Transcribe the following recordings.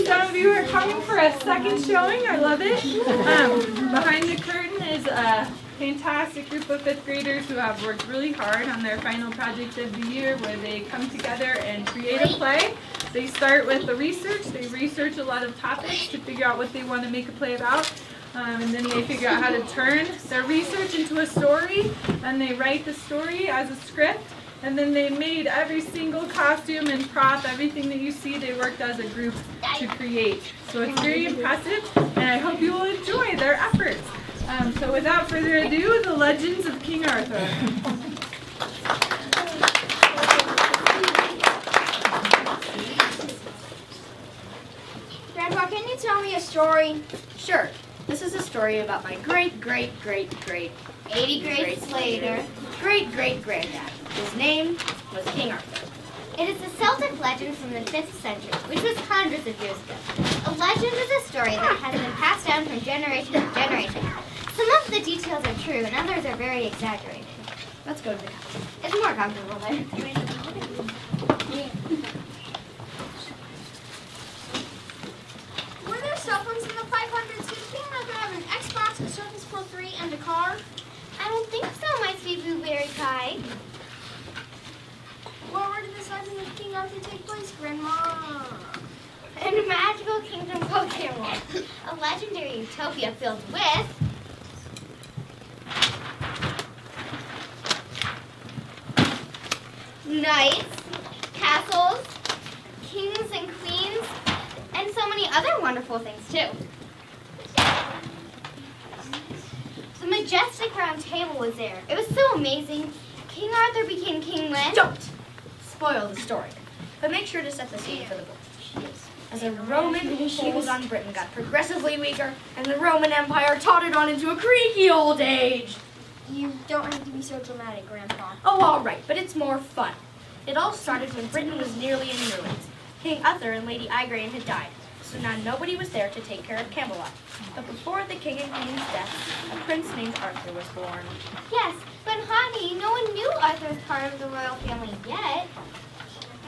some of you are coming for a second showing. I love it. Behind the curtain is a fantastic group of 5th graders who have worked really hard on their final project of the year, where they come together and create a play. They start with the research. They research a lot of topics to figure out what they want to make a play about. And then they figure out how to turn their research into a story, and they write the story as a script. And then they made every single costume and prop, everything that you see, they worked as a group to create. So it's very impressive, and I hope you will enjoy their efforts. So without further ado, the Legends of King Arthur. Grandpa, can you tell me a story? Sure. This is a story about my great 80 grades later. great-great-granddad. His name was King Arthur. It is a Celtic legend from the 5th century, which was hundreds of years ago. A legend is a story that has been passed down from generation to generation. Some of the details are true, and others are very exaggerated. Let's go to the house. It's more comfortable there. Were there cell phones in the 500s? Did King Arthur have an Xbox, a Surface Pro 3, and a car? I don't think so, my sweet blueberry pie. Where did this legend of King Arthur take place, Grandma? In a magical kingdom called Camelot, a legendary utopia filled with knights, castles, kings and queens, and so many other wonderful things too. The majestic round table was there. It was so amazing. King Arthur became king when... Don't spoil the story, but make sure to set the scene for the book. As a Roman hold on Britain got progressively weaker, and the Roman Empire tottered on into a creaky old age. You don't have to be so dramatic, Grandpa. Oh, all right, but it's more fun. It all started when Britain was nearly in ruins. King Arthur and Lady Igraine had died, so now nobody was there to take care of Camelot. But before the king and queen's death, a prince named Arthur was born. Yes, but honey, no one knew Arthur was part of the royal family yet.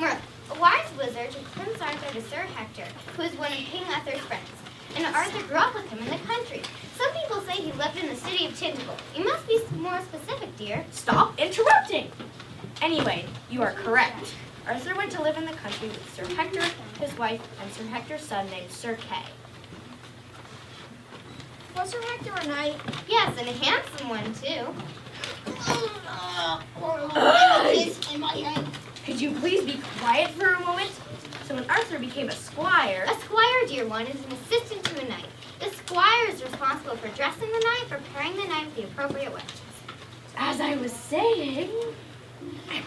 A wise wizard took Prince Arthur to Sir Hector, who was one of King Arthur's friends. And Arthur grew up with him in the country. Some people say he lived in the city of Tintagel. You must be more specific, dear. Stop interrupting! Anyway, you are correct. Arthur went to live in the country with Sir Hector, his wife, and Sir Hector's son named Sir Kay. Was Sir Hector a knight? Yes, and a handsome one, too. Could you please be quiet for a moment? So when Arthur became a squire... A squire, dear one, is an assistant to a knight. The squire is responsible for dressing the knight, preparing the knight with the appropriate weapons. As I was saying,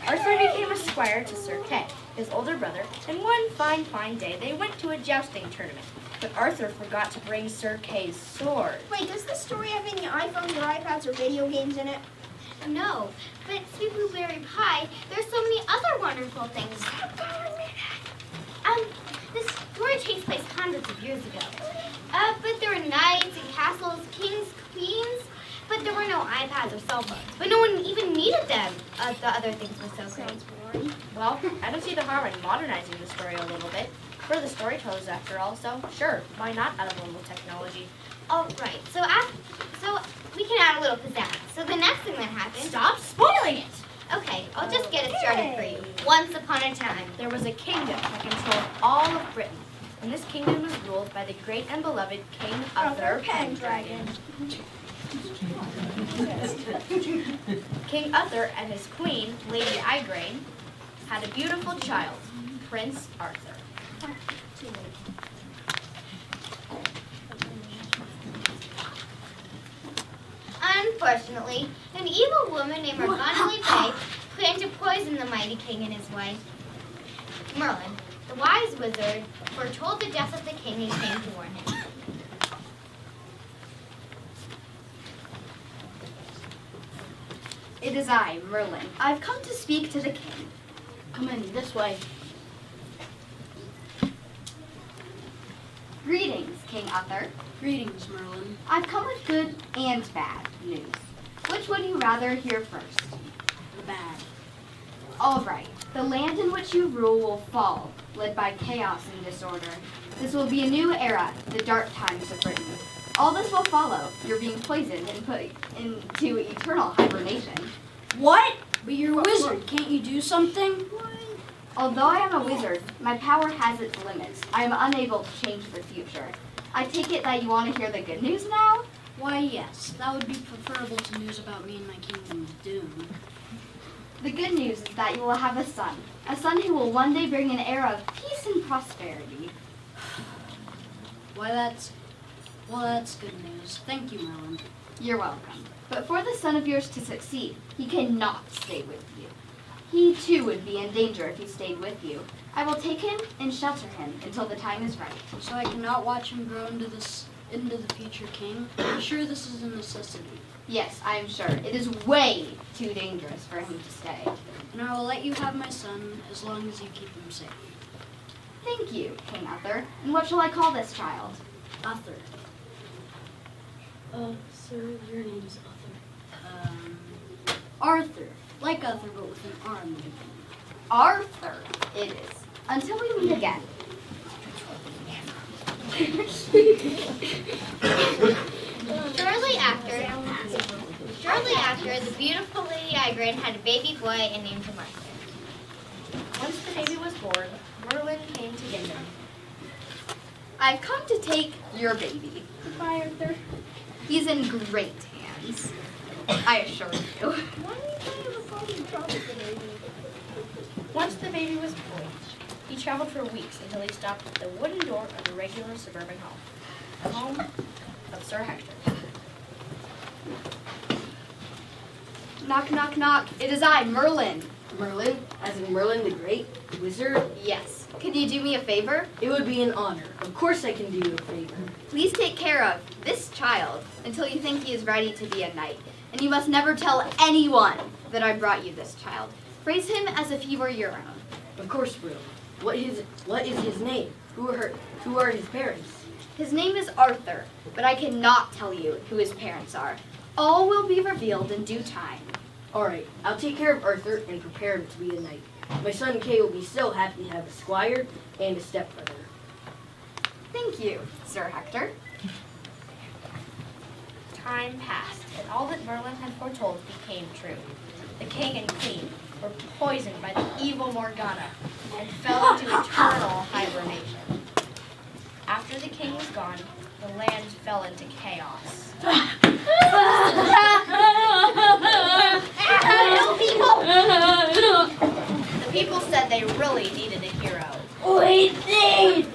Arthur became a squire to Sir Kay, his older brother, and one fine day they went to a jousting tournament. But Arthur forgot to bring Sir Kay's sword. Wait, does this story have any iPhones or iPads or video games in it? No, but sweet blueberry pie, there's so many other wonderful things. This story takes place hundreds of years ago. But there were knights and castles, kings, queens, but there were no iPads or cell phones. But no one even needed them. The other things were so great. Sounds boring. Well, I don't see the harm in modernizing the story a little bit. We're the storytellers after all, so sure, why not add a little technology? Oh, right. So we can add a little pizzazz. So the next thing that happened... Stop spoiling it! Okay, I'll just get it started for you. Once upon a time. There was a kingdom that controlled all of Britain, and this kingdom was ruled by the great and beloved King Arthur Pendragon. King Arthur and his queen, Lady Igraine, had a beautiful child, Prince Arthur. Unfortunately, an evil woman named Morgana Le Fay planned to poison the mighty king and his wife. Merlin, the wise wizard, foretold the death of the king and came to warn him. It is I, Merlin. I've come to speak to the king. Come in, this way. Greetings, King Arthur. Greetings, Merlin. I've come with good and bad news. Which would you rather hear first? The bad. All right. The land in which you rule will fall, led by chaos and disorder. This will be a new era, the dark times of Britain. All this will follow. You're being poisoned and put into eternal hibernation. What? But you're a wizard. Can't you do something? Although I am a wizard, my power has its limits. I am unable to change the future. I take it that you want to hear the good news now? Why, yes. That would be preferable to news about me and my kingdom of doom. The good news is that you will have a son who will one day bring an era of peace and prosperity. That's good news. Thank you, Merlin. You're welcome. But for the son of yours to succeed, he cannot stay with you. He too would be in danger if he stayed with you. I will take him and shelter him until the time is right. So I cannot watch him grow into the future king? I'm sure this is a necessity. Yes, I am sure. It is way too dangerous for him to stay. And I will let you have my son as long as you keep him safe. Thank you, King Arthur. And what shall I call this child? Arthur. Sir, your name is Arthur. Arthur. Like Arthur, but with an R in the beginning. Arthur, it is. Until we meet again. Shortly after, the beautiful Lady Igraine had a baby boy and named him Arthur. Once the baby was born, Merlin came to get him. I've come to take your baby. Goodbye, Arthur. He's in great hands. I assure you. Once the baby was born, he traveled for weeks until he stopped at the wooden door of a regular suburban home, the home of Sir Hector. Knock, knock, knock. It is I, Merlin. Merlin, as in Merlin the Great Wizard? Yes. Could you do me a favor? It would be an honor. Of course I can do you a favor. Please take care of this child until you think he is ready to be a knight. And you must never tell anyone that I brought you this child. Raise him as if he were your own. Of course, Merlin. What is his name? Who are his parents? His name is Arthur, but I cannot tell you who his parents are. All will be revealed in due time. All right, I'll take care of Arthur and prepare him to be a knight. My son Kay will be so happy to have a squire and a stepbrother. Thank you, Sir Hector. Time passed, and all that Merlin had foretold became true. The king and queen were poisoned by the evil Morgana and fell into eternal hibernation. After the king was gone, the land fell into chaos. The people said they really needed a hero. We need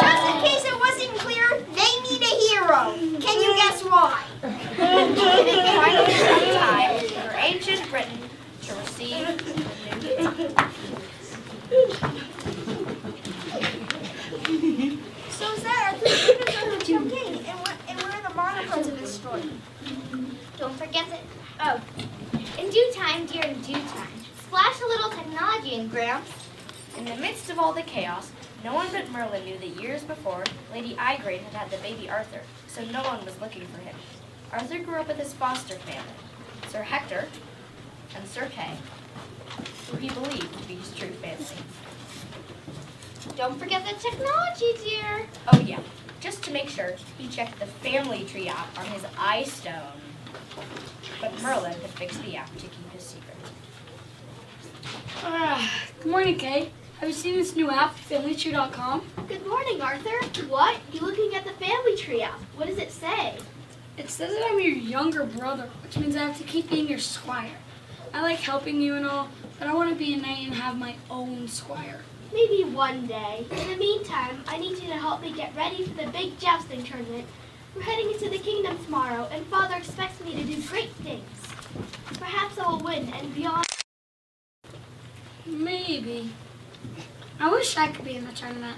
Just in case it wasn't clear, they need a hero. Can you guess why? Finally, it was time for ancient Britain to receive a new king. So Sarah, the students are the new king, and we're the modern parts of this story. Don't forget that. Oh, in due time, dear, in due time. Splash a little technology in, Gramps. In the midst of all the chaos, no one but Merlin knew that years before, Lady Igraine had had the baby Arthur, so no one was looking for him. Arthur grew up with his foster family, Sir Hector and Sir Kay, who he believed to be his true family. Don't forget the technology, dear. Oh yeah, just to make sure, he checked the family tree app on his iStone. But Merlin had fixed the app to keep his secret. Good morning, Kay. Have you seen this new app, FamilyTree.com? Good morning, Arthur. What? You looking at the family tree app? What does it say? It says that I'm your younger brother, which means I have to keep being your squire. I like helping you and all, but I want to be a knight and have my own squire. Maybe one day. In the meantime, I need you to help me get ready for the big jousting tournament. We're heading into the kingdom tomorrow, and Father expects me to do great things. Perhaps I will win and beyond. Maybe. I wish I could be in the tournament.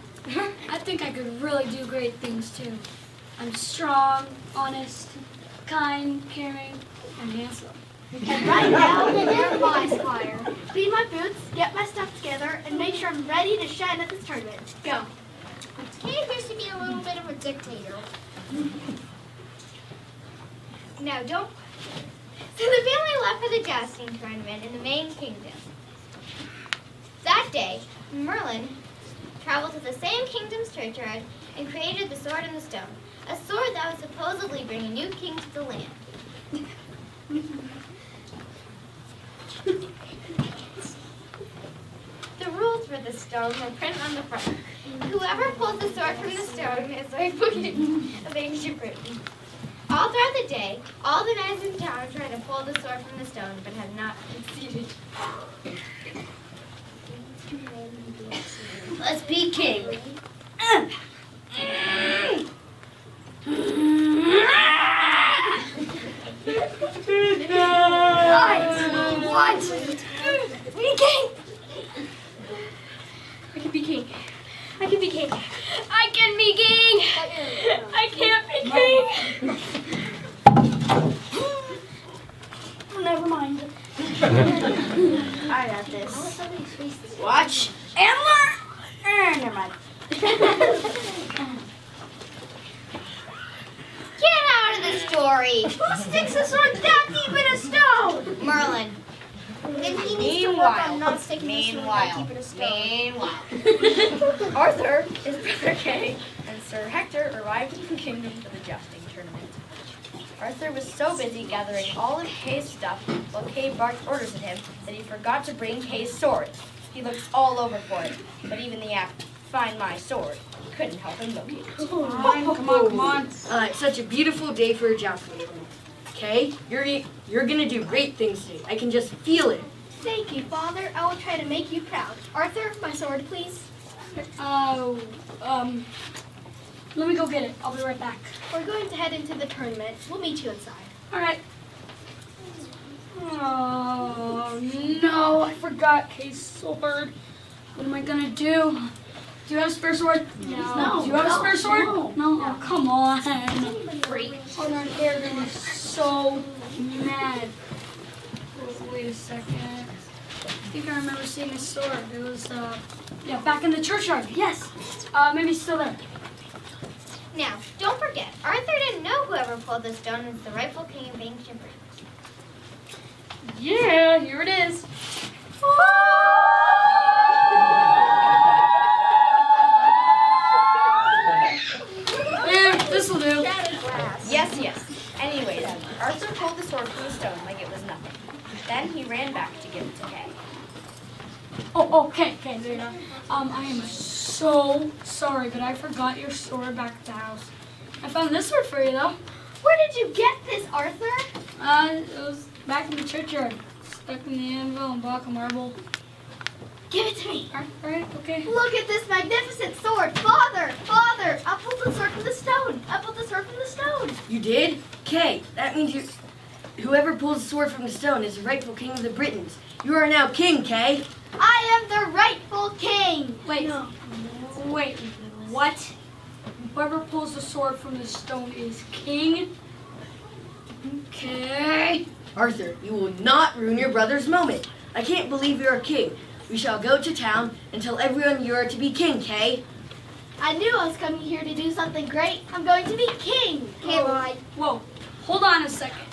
I think I could really do great things too. I'm strong, honest, kind, caring, and handsome. And right now, you're my squire. Clean my boots, get my stuff together, and make sure I'm ready to shine at this tournament. Go. Kay appears to be a little bit of a dictator. Now, don't So the family left for the jousting tournament in the main kingdom. That day, Merlin traveled to the same kingdom's churchyard and created the sword and the stone, a sword that would supposedly bring a new king to the land. The rules for the stone were printed on the front. Whoever pulls the sword from the stone is rightful king of ancient Britain. All throughout the day, all the knights in town tried to pull the sword from the stone, but had not succeeded. Let's be king. What? Be king! I can be king. I can be king. I can be king! I can't be king! Never mind. I got this. Watch and learn! Never mind. Get out of the story! Who sticks a sword that deep in a stone? Merlin. Then he needs to work on not sticking the sword that deep in a stone. Arthur, his brother Kay, and Sir Hector arrived in the kingdom for the jousting tournament. Arthur was so busy gathering all of Kay's stuff while Kay barked orders at him that he forgot to bring Kay's sword. He looked all over for it, but even the app, "Find my sword," couldn't help him locate it. Come on. It's such a beautiful day for a jousting tournament. Okay, you're gonna do great things today. I can just feel it. Thank you, Father. I will try to make you proud. Arthur, my sword, please. Let me go get it. I'll be right back. We're going to head into the tournament. We'll meet you inside. All right. Oh, no. I forgot Kay's sword. What am I going to do? Do you have a spare sword? No. Do you have a spare sword? No. Oh, come on. Great. Father and Kay are going to be so mad. Oh, wait a second. I think I remember seeing a sword. It was, back in the churchyard. Yes. Maybe it's still there. Now, don't forget, Arthur didn't know whoever pulled the stone was the rightful king of ancient Britain. Yeah, here it is. This will do. Yes. Anyways, Arthur pulled the sword from the stone like it was nothing. Then he ran back to give it to Kay. Okay, there you go. I am so sorry, but I forgot your sword back at the house. I found this sword for you, though. Where did you get this, Arthur? It was back in the churchyard, stuck in the anvil and block of marble. Give it to me. All right, okay. Look at this magnificent sword. Father, I pulled the sword from the stone. You did? Kay, that means whoever pulls the sword from the stone is the rightful king of the Britons. You are now king, Kay. I am the rightful king. Wait, what? Whoever pulls the sword from the stone is king? Okay. Arthur, you will not ruin your brother's moment. I can't believe you're a king. We shall go to town and tell everyone you are to be king, Kay. I knew I was coming here to do something great. I'm going to be king. Whoa, hold on a second.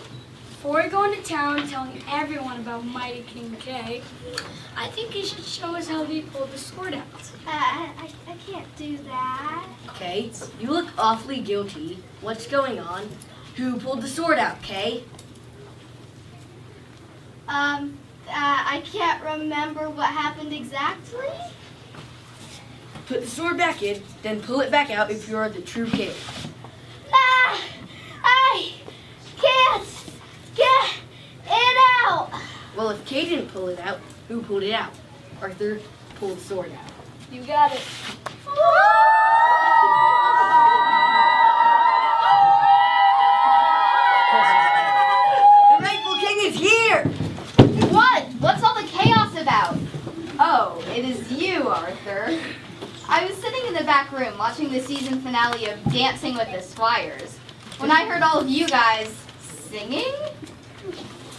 Before we go into town telling everyone about Mighty King Kay, I think you should show us how he pulled the sword out. I can't do that. Kay, you look awfully guilty. What's going on? Who pulled the sword out, Kay? I can't remember what happened exactly. Put the sword back in, then pull it back out if you are the true king. I can't get it out. Well, if Kay didn't pull it out, who pulled it out? Arthur pulled the sword out. You got it. The rightful king is here! What? What's all the chaos about? Oh, it is you, Arthur. I was sitting in the back room watching the season finale of Dancing with the Squires when I heard all of you guys singing.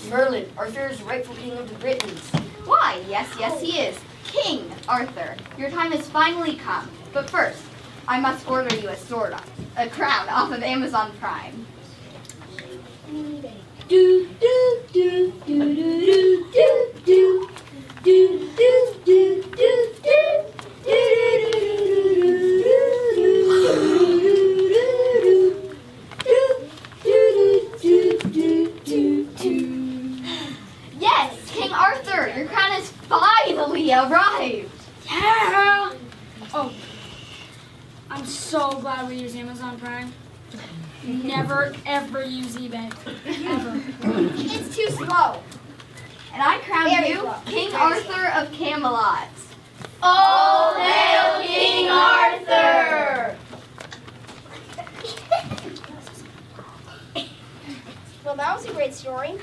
Merlin, Arthur is the rightful king of the Britons. Why, yes, he is. King Arthur, your time has finally come. But first, I must order you a crown off of Amazon Prime. do do do do do do do do do do do Yes, King Arthur, your crown has finally arrived. Yeah! Oh, I'm so glad we use Amazon Prime. Never, ever use eBay. Ever. It's too slow. And I crown Very you slow. King Arthur of Camelot. All hail King Arthur! Well, that was a great story.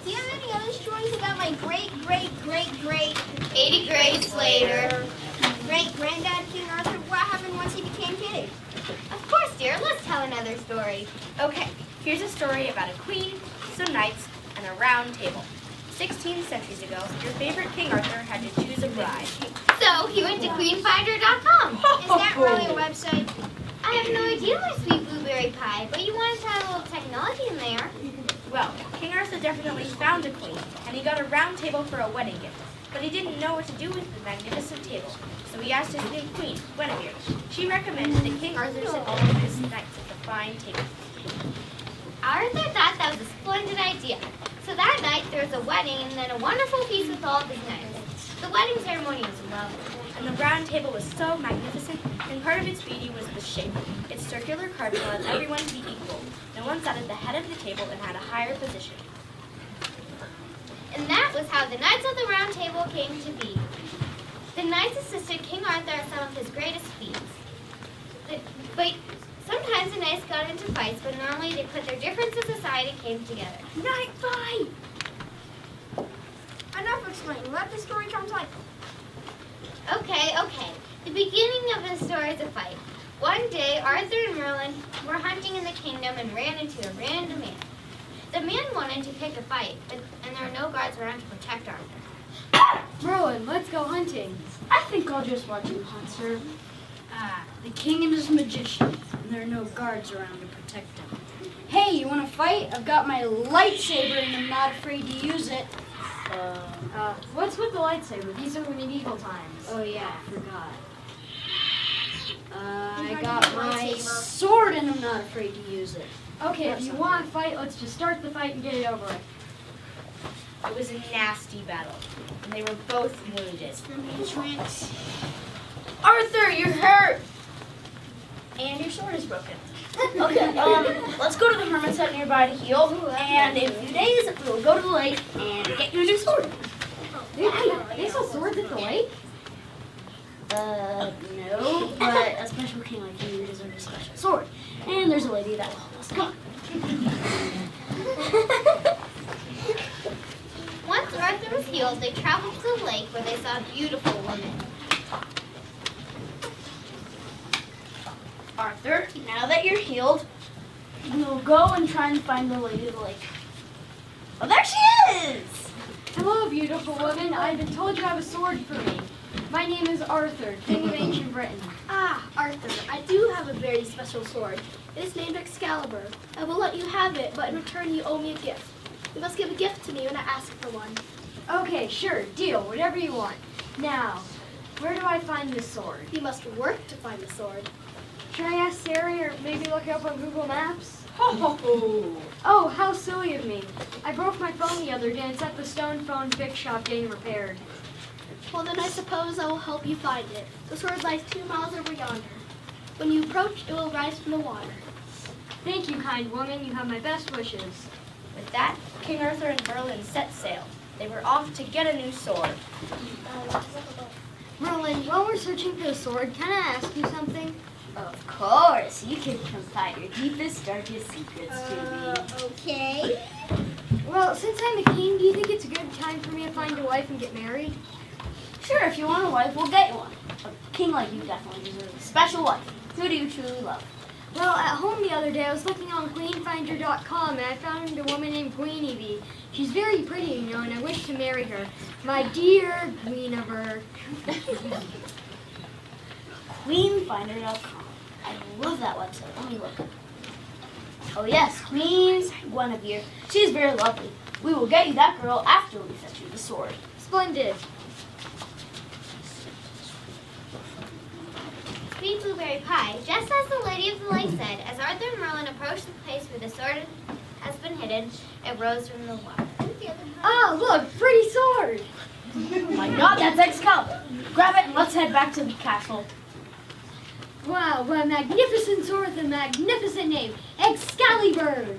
Do you have any other stories about my great 80 grades later. great granddad King Arthur? What happened once he became king? Of course, dear. Let's tell another story. Okay, here's a story about a queen, some knights, and a round table. 16 centuries ago, your favorite King Arthur had to choose a bride. So he went to queenfinder.com. Is that really a website? I have no idea, my sweet blueberry pie, but you wanted to have a little technology in there. Well, King Arthur definitely found a queen, and he got a round table for a wedding gift. But he didn't know what to do with the magnificent table, so he asked his new queen, Guinevere. She recommended that King Arthur sit all of his knights at the fine table. Arthur thought that was a splendid idea. So that night there was a wedding and then a wonderful feast with all of his knights. The wedding ceremony was lovely. And the round table was so magnificent, and part of its beauty was the shape. Its circular carving allowed everyone to be equal. No one sat at the head of the table and had a higher position. And that was how the Knights of the Round Table came to be. The knights assisted King Arthur at some of his greatest feats. But sometimes the knights got into fights, but normally they put their differences aside and came together. Night fight! Enough explaining. Let the story come to life. Okay. The beginning of the story is a fight. One day, Arthur and Merlin were hunting in the kingdom and ran into a random man. The man wanted to pick a fight, and there were no guards around to protect Arthur. Merlin, let's go hunting. I think I'll just watch you hunt, sir. The king and his magician, and there are no guards around to protect him. Hey, you want to fight? I've got my lightsaber and I'm not afraid to use it. What's with the lightsaber? These are medieval times. Oh yeah, I forgot. I got my sword and I'm not afraid to use it. Okay, if you want to fight, let's just start the fight and get it over with. It was a nasty battle, and they were both wounded. Arthur, you're hurt! And your sword is broken. Okay, let's go to the hermit's hut nearby to heal, and in a few days, we'll go to the lake and get you a new sword. They sell swords at the lake? No, but a special king like you deserves a special sword. And there's a lady that will help us. Come on. Once Arthur was healed, they traveled to the lake where they saw a beautiful woman. Arthur, now that you're healed, we'll go and try and find the lady of the lake. Oh, there she is! Hello, beautiful woman. I've been told you have a sword for me. My name is Arthur, King of Ancient Britain. Ah, Arthur, I do have a very special sword. It is named Excalibur. I will let you have it, but in return you owe me a gift. You must give a gift to me when I ask for one. Okay, sure, deal, whatever you want. Now, where do I find this sword? You must work to find the sword. Should I ask Sari or maybe look it up on Google Maps? Ho, ho, ho. Oh, how silly of me. I broke my phone the other day and it's at the Stone Phone Fix Shop getting repaired. Well, then I suppose I will help you find it. The sword lies 2 miles over yonder. When you approach, it will rise from the water. Thank you, kind woman. You have my best wishes. With that, King Arthur and Merlin set sail. They were off to get a new sword. Merlin, while we're searching for the sword, can I ask you something? Of course, you can confide your deepest, darkest secrets to me. Okay. Well, since I'm a king, do you think it's a good time for me to find a wife and get married? Sure, if you want a wife, we'll get you one. A king like you definitely deserves a special wife. Who do you truly love? Well, at home the other day, I was looking on queenfinder.com and I found a woman named Guinevere. She's very pretty, you know, and I wish to marry her. My dear Guinevere. queenfinder.com. I love that website. Let me look. Oh yes, Queen Guinevere. She's very lovely. We will get you that girl after we fetch you the sword. Splendid. Sweet blueberry pie, just as the Lady of the Lake said, as Arthur and Merlin approached the place where the sword has been hidden, it rose from the water. Oh, look, pretty sword. Oh my god, that's Excalibur. Grab it and let's head back to the castle. Wow, what a magnificent sword with a magnificent name. Excalibur.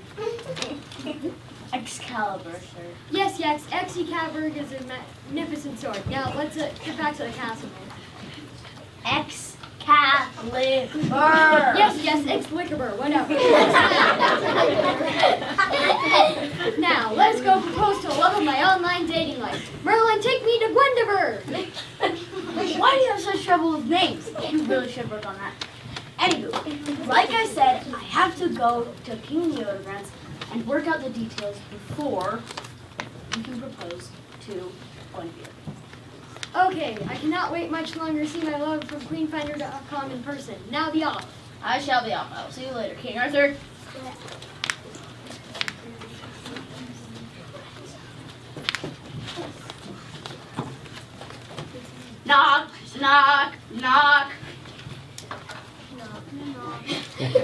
Excalibur, sir. Yes, Excalibur is a magnificent sword. Now, let's get back to the castle. Excalibur. Yes, Excalibur, whatever. Now, let's go propose to love of my online dating life. Merlin, take me to Gwendiver. Why do you have such trouble with names? You really should work on that. Anywho, like I said, I have to go to King Leodegrance and work out the details before you can propose to Guinevere. Okay, I cannot wait much longer to see my love from queenfinder.com in person. Now be off. I shall be off. I'll see you later, King Arthur. Knock, knock, knock.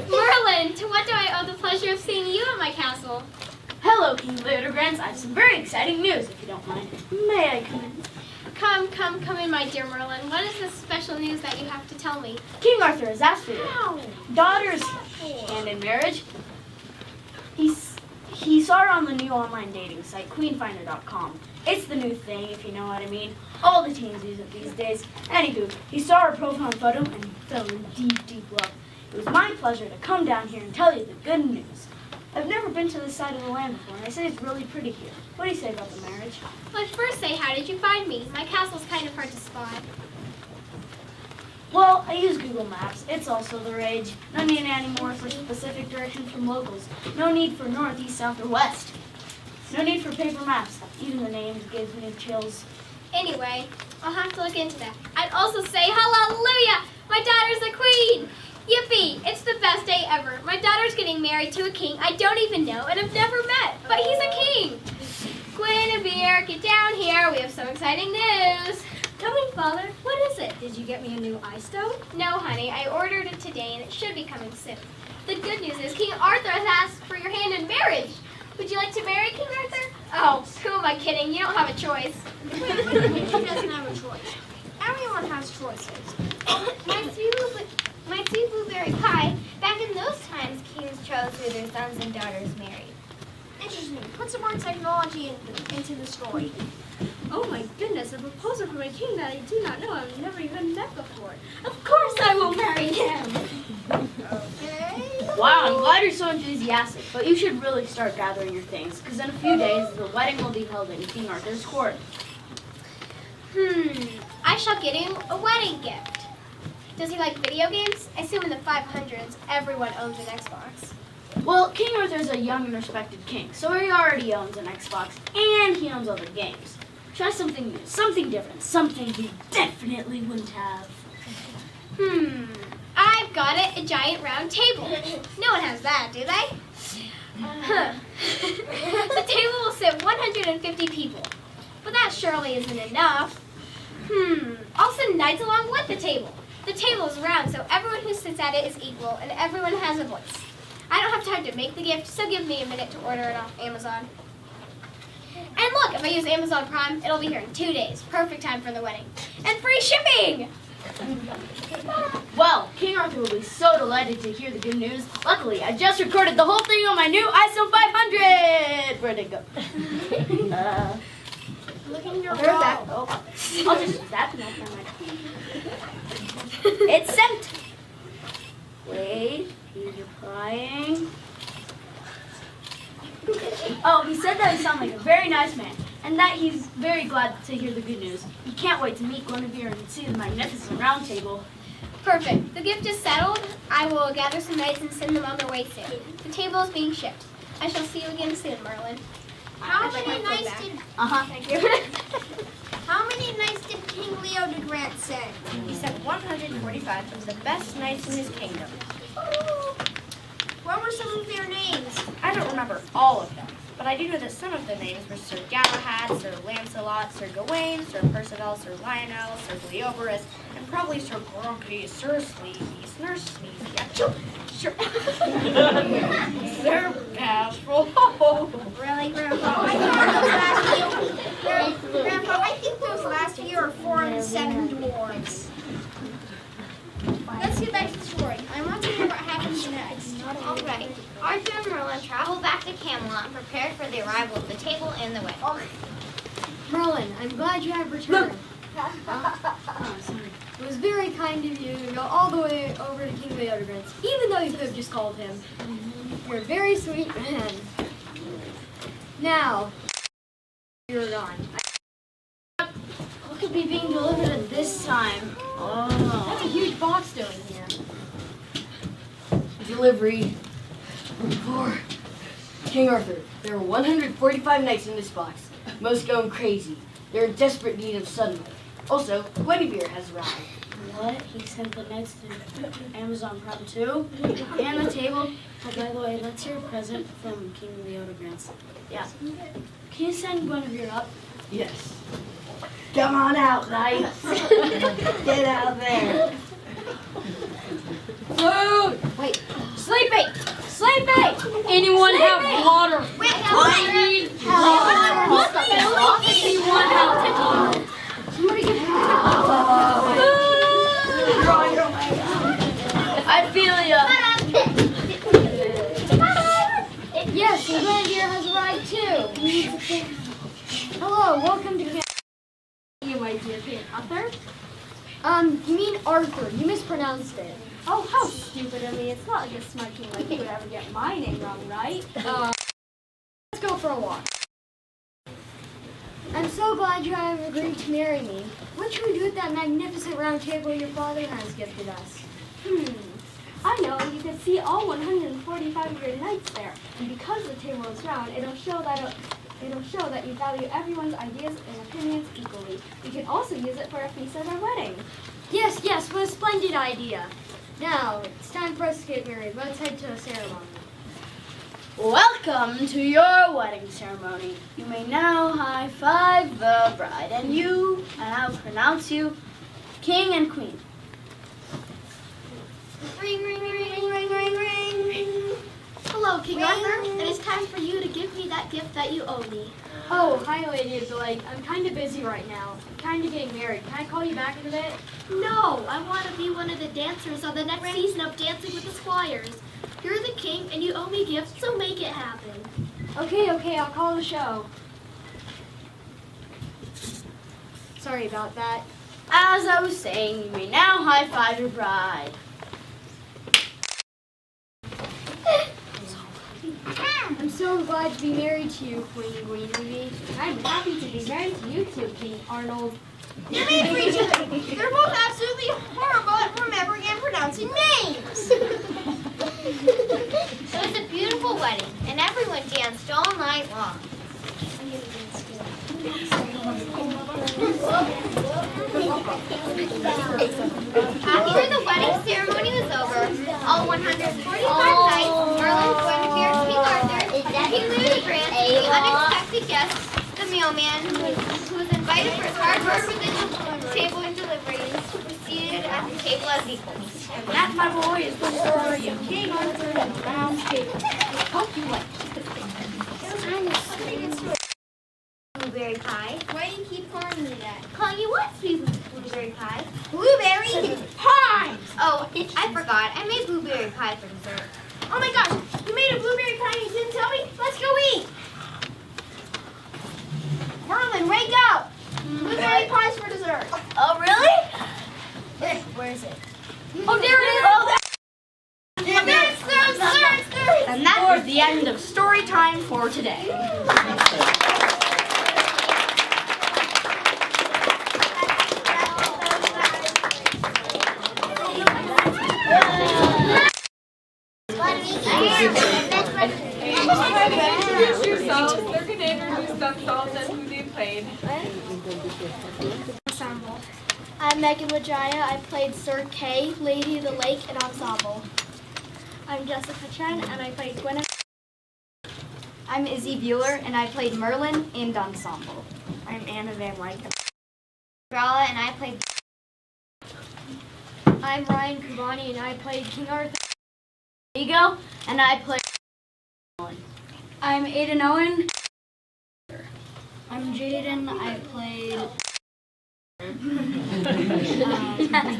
Merlin, to what do I owe the pleasure of seeing you at my castle? Hello, King Leodegrance. I have some very exciting news, if you don't mind. May I come in? Come in, my dear Merlin. What is this special news that you have to tell me? King Arthur has asked for your daughter's hand in marriage. He saw her on the new online dating site, queenfinder.com. It's the new thing, if you know what I mean. All the teens use it these days. Anywho, he saw her profile photo and fell in deep, deep love. It was my pleasure to come down here and tell you the good news. I've never been to this side of the land before, and I say it's really pretty here. What do you say about the marriage? Let's first say, how did you find me? My castle's kind of hard to spot. Well, I use Google Maps. It's also the rage. No need anymore for specific directions from locals. No need for north, east, south, or west. No need for paper maps. Even the names gives me chills. Anyway, I'll have to look into that. I'd also say, hallelujah! My daughter's a queen! Yippee! It's the best day ever. My daughter's getting married to a king I don't even know and have never met, but he's a king! Guinevere, get down here. We have some exciting news. Tell me, Father, what is it? Did you get me a new eye stone? No, honey, I ordered it today and it should be coming soon. The good news is King Arthur has asked for your hand in marriage. Would you like to marry King Arthur? Oh, who am I kidding? You don't have a choice. She doesn't have a choice. Everyone has choices. My sweet blueberry pie, back in those times, kings chose who their sons and daughters married. Interesting. Put some more technology into the story. Oh my goodness, a proposal from a king that I do not know. I've never even met before. Of course I will marry him. Okay. Wow, I'm glad you're so enthusiastic, but you should really start gathering your things, because in a few days, the wedding will be held in King Arthur's court. I shall get him a wedding gift. Does he like video games? I assume in the 500s, everyone owns an Xbox. Well, King Arthur's a young and respected king, so he already owns an Xbox, and he owns other games. Try something new, something different, something he definitely wouldn't have. I've got it, a giant round table. No one has that, do they? The table will sit 150 people. But that surely isn't enough. I'll send knights along with the table. The table is round, so everyone who sits at it is equal, and everyone has a voice. I don't have time to make the gift, so give me a minute to order it off Amazon. And look, if I use Amazon Prime, it'll be here in 2 days. Perfect time for the wedding. And free shipping! Well, King Arthur will be so delighted to hear the good news. Luckily, I just recorded the whole thing on my new ISO 500! Where'd it go? Looking your Where's that? Oh, I'll just use that. No, never mind. It's sent! Wait, he's replying. Oh, he said that I sound like a very nice man, and that he's very glad to hear the good news. He can't wait to meet Guinevere and see the magnificent round table. Perfect. The gift is settled. I will gather some knights and send them on their way soon. The table is being shipped. I shall see you again soon, Merlin. How I'd like many my phone nights back. did Thank you. How many nights did King Leo Leota Grant send? He sent 145 of the best knights in his kingdom. What were some of their names? I don't remember all of them, but I do know that some of the names were Sir Galahad, Sir Lancelot, Sir Gawain, Sir Percival, Sir Lionel, Sir Cleobarus, and probably Sir Grumpy, Sir Sleepy, Sir Sneezy, Sir Sir Bashful. Really, Grandpa? Grandpa, I think those last few are 4 of the 7 dwarves. Let's get back to the story. I want to hear what happens next. All right. Arthur and Merlin traveled back to Camelot and prepared for the arrival of the table and the wedding. Merlin, I'm glad you have returned. It was very kind of you to go all the way over to King Leodegrance, even though you could have just called him. You're a very sweet man. Now, you're gone. What could be being delivered at this time? That's a huge box down here. Delivery for King Arthur. There are 145 knights in this box, most going crazy. They're in desperate need of sunlight. Also, Guinevere has arrived. What? He sent the knights to Amazon Prime 2? And the table? Oh, by the way, that's your present from King Leodegrance. Yeah. Can you send Guinevere up? Yes. Come on out, knights. Get out there. Food! Wait. Sleepy! Sleepy! Anyone have water? I need water. Anyone have water? Somebody get I feel ya. Yes, and Guinevere has arrived too. Hello, welcome to Camp. You, my dear King Arthur. You mean Arthur. You mispronounced it. Oh, how stupid of me. It's not like a smart king like you would ever get my name wrong, right? Let's go for a walk. I'm so glad you have agreed to marry me. What should we do with that magnificent round table your father has gifted us? I know, you can see all 145 of your knights there. And because the table is round, it'll show that you value everyone's ideas and opinions equally. We can also use it for a feast at our wedding. Yes, what a splendid idea. Now, it's time for us to get married. Let's head to the ceremony. Welcome to your wedding ceremony. You may now high-five the bride and I'll pronounce you king and queen. Ring, ring, ring, ring, ring, ring, ring. Hello, King Arthur. It is time for you to give me that gift that you owe me. Oh, hi, Lady of Delight. I'm kind of busy right now. I'm kind of getting married. Can I call you back in a bit? No, I want to be one of the dancers on the next season of Dancing with the Squires. You're the king and you owe me gifts, so make it happen. Okay, I'll call the show. Sorry about that. As I was saying, you may now high-five your bride. I'm so glad to be married to you, Queen Guinevere. I'm happy to be married to you two, King Arnold. You're made for each other. You're both absolutely horrible at remembering and pronouncing names. It was a beautiful wedding, and everyone danced all night long. After the wedding ceremony was over, all 145 knights, Merlin, Guinevere, King Arthur, King Leodegrance, the unexpected guest, the mailman, who was invited for his hard work with the table and deliveries, were seated at the table as equals. And that, my boy, is the story of King Arthur and the Round Table. Hope you like it. Blueberry pie. Why do you keep calling me that? Calling you what, sweet blueberry pie? Blueberry pie! Oh, I forgot. I made blueberry pie for dessert. Oh my gosh, you made a blueberry pie and you didn't tell me? Let's go eat! Merlin, wake up! Blueberry pie's for dessert. Oh, really? Where is it? Oh, there it is! Oh, There! and that is the end of story time for today. Introduce yourselves, they're going to introduce themselves and who they played. Ensemble. I'm Megan Wajaya. I played Sir Kay, Lady of the Lake, and Ensemble. I'm Jessica Chen, and I played Gwyneth. I'm Izzy Bueller, and I played Merlin and Ensemble. I'm Anna Van Wyck. Rala, and I played. I'm Ryan Kubani, and I played King Arthur. Ego, and I played. I'm Aiden Owen. I'm Jaden. I played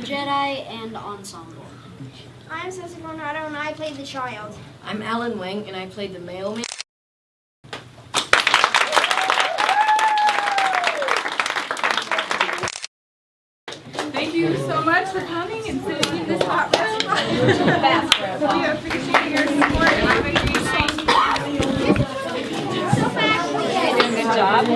Jedi and Ensemble. I'm Ceci Conrado, and I played the child. I'm Alan Wang, and I played the mailman. Thank you so much for coming and sitting in this hot room. We appreciate your support and have a great night. Good job.